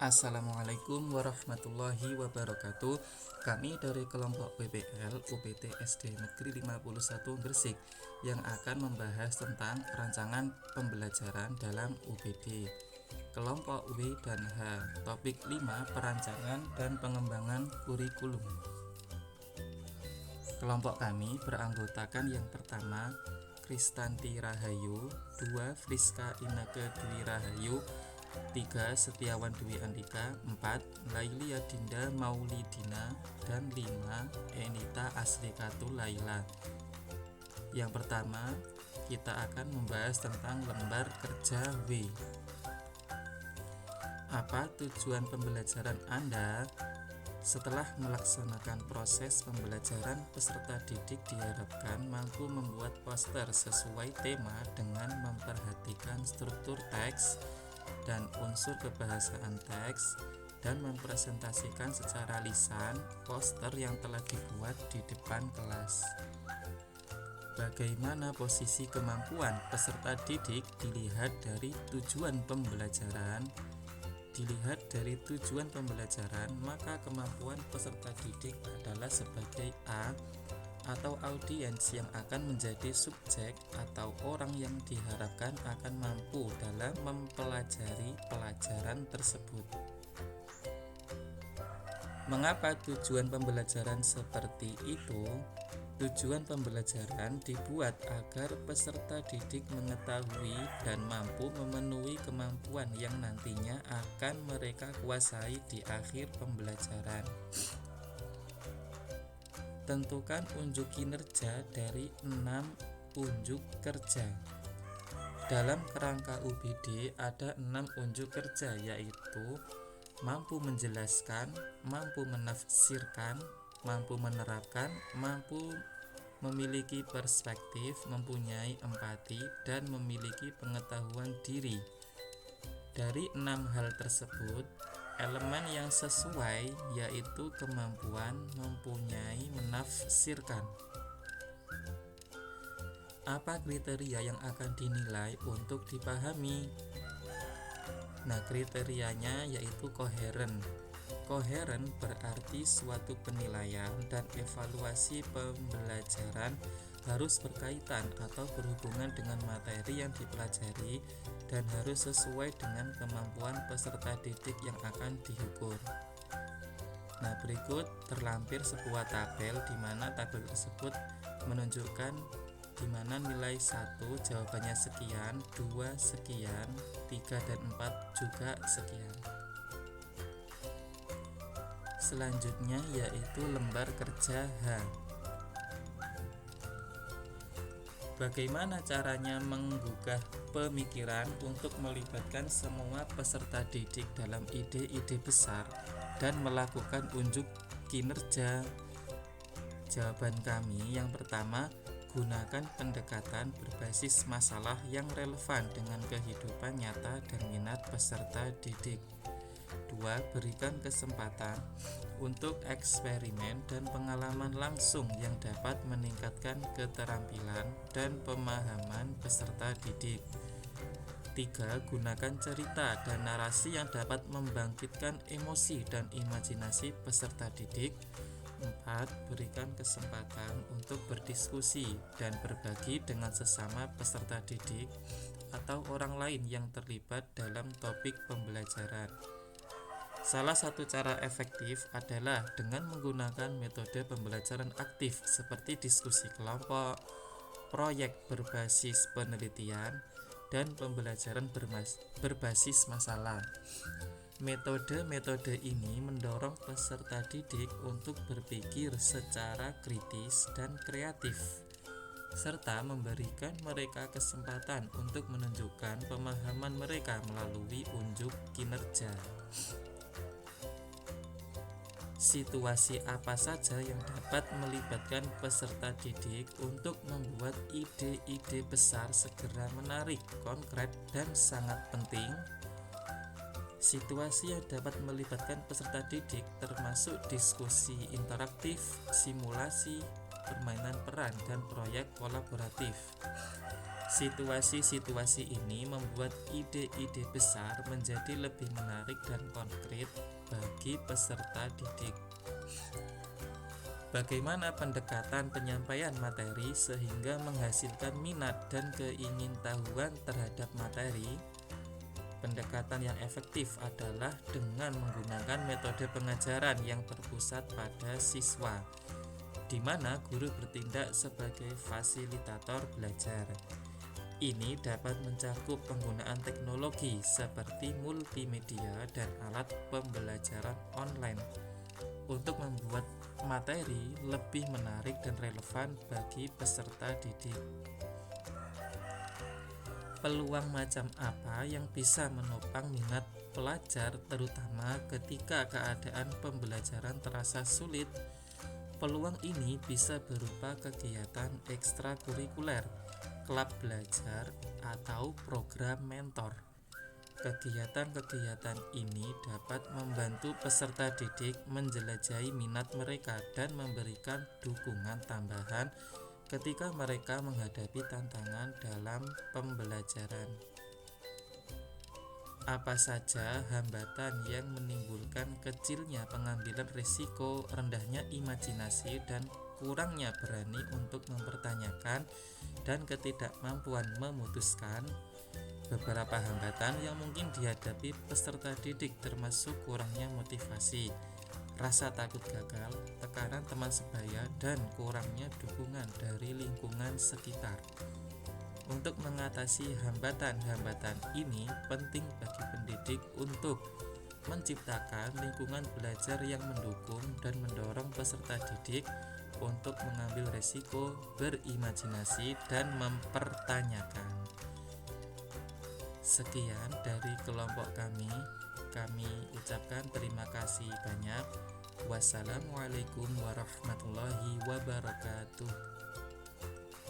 Assalamualaikum warahmatullahi wabarakatuh. Kami dari kelompok PPL UPT SD Negeri 51 Gresik yang akan membahas tentang perancangan pembelajaran dalam UPD. Kelompok W dan H. Topik 5, perancangan dan pengembangan kurikulum. Kelompok kami beranggotakan yang pertama Kristanti Rahayu, 2 Friska Ineke Dwi Rahayu, 3 Setiawan Dwi Andika, 4 Lailia Dinda Maulidina, dan 5 Enita Asrikatul Laila. Yang pertama, kita akan membahas tentang lembar kerja W. Apa tujuan pembelajaran Anda? Setelah melaksanakan proses pembelajaran, peserta didik diharapkan mampu membuat poster sesuai tema dengan memperhatikan struktur teks dan unsur kebahasaan teks, dan mempresentasikan secara lisan poster yang telah dibuat di depan kelas. Bagaimana posisi kemampuan peserta didik dilihat dari tujuan pembelajaran? Dilihat dari tujuan pembelajaran, maka kemampuan peserta didik adalah sebagai A atau audiens yang akan menjadi subjek atau orang yang diharapkan akan mampu dalam mempelajari pelajaran tersebut. Mengapa tujuan pembelajaran seperti itu? Tujuan pembelajaran dibuat agar peserta didik mengetahui dan mampu memenuhi kemampuan yang nantinya akan mereka kuasai di akhir pembelajaran. Tentukan unjuk kinerja dari 6 unjuk kerja. Dalam kerangka UPD ada 6 unjuk kerja, yaitu mampu menjelaskan, mampu menafsirkan, mampu menerapkan, mampu memiliki perspektif, mempunyai empati, dan memiliki pengetahuan diri. Dari 6 hal tersebut, elemen yang sesuai yaitu kemampuan mempunyai menafsirkan. Apa kriteria yang akan dinilai untuk dipahami? Nah, kriterianya yaitu koheren. Koheren berarti suatu penilaian dan evaluasi pembelajaran harus berkaitan atau berhubungan dengan materi yang dipelajari dan harus sesuai dengan kemampuan peserta didik yang akan diukur. Nah, berikut terlampir sebuah tabel di mana tabel tersebut menunjukkan di mana nilai 1 jawabannya sekian, 2 sekian, 3 dan 4 juga sekian. Selanjutnya yaitu lembar kerja H. Bagaimana caranya menggugah pemikiran untuk melibatkan semua peserta didik dalam ide-ide besar dan melakukan unjuk kinerja? Jawaban kami yang pertama, gunakan pendekatan berbasis masalah yang relevan dengan kehidupan nyata dan minat peserta didik. 2. Berikan kesempatan untuk eksperimen dan pengalaman langsung yang dapat meningkatkan keterampilan dan pemahaman peserta didik. 3. Gunakan cerita dan narasi yang dapat membangkitkan emosi dan imajinasi peserta didik. 4. Berikan kesempatan untuk berdiskusi dan berbagi dengan sesama peserta didik atau orang lain yang terlibat dalam topik pembelajaran. Salah satu cara efektif adalah dengan menggunakan metode pembelajaran aktif seperti diskusi kelompok, proyek berbasis penelitian, dan pembelajaran berbasis masalah. Metode-metode ini mendorong peserta didik untuk berpikir secara kritis dan kreatif, serta memberikan mereka kesempatan untuk menunjukkan pemahaman mereka melalui unjuk kinerja. Situasi apa saja yang dapat melibatkan peserta didik untuk membuat ide-ide besar segera menarik, konkret, dan sangat penting? Situasi yang dapat melibatkan peserta didik termasuk diskusi interaktif, simulasi, permainan peran, dan proyek kolaboratif. Situasi-situasi ini membuat ide-ide besar menjadi lebih menarik dan konkret bagi peserta didik. Bagaimana pendekatan penyampaian materi sehingga menghasilkan minat dan keingintahuan terhadap materi? Pendekatan yang efektif adalah dengan menggunakan metode pengajaran yang terpusat pada siswa, di mana guru bertindak sebagai fasilitator belajar. Ini dapat mencakup penggunaan teknologi seperti multimedia dan alat pembelajaran online untuk membuat materi lebih menarik dan relevan bagi peserta didik. Peluang macam apa yang bisa menopang minat pelajar terutama ketika keadaan pembelajaran terasa sulit? Peluang ini bisa berupa kegiatan ekstrakurikuler, klub belajar, atau program mentor. Kegiatan-kegiatan ini dapat membantu peserta didik menjelajahi minat mereka dan memberikan dukungan tambahan ketika mereka menghadapi tantangan dalam pembelajaran. Apa saja hambatan yang menimbulkan kecilnya pengambilan risiko, rendahnya imajinasi, dan kurangnya berani untuk mempertanyakan dan ketidakmampuan memutuskan? Beberapa hambatan yang mungkin dihadapi peserta didik termasuk kurangnya motivasi, rasa takut gagal, tekanan teman sebaya, dan kurangnya dukungan dari lingkungan sekitar. Untuk mengatasi hambatan-hambatan ini, penting bagi pendidik untuk menciptakan lingkungan belajar yang mendukung dan mendorong peserta didik untuk mengambil risiko, berimajinasi, dan mempertanyakan. Sekian dari kelompok kami ucapkan terima kasih banyak. Wassalamualaikum warahmatullahi wabarakatuh.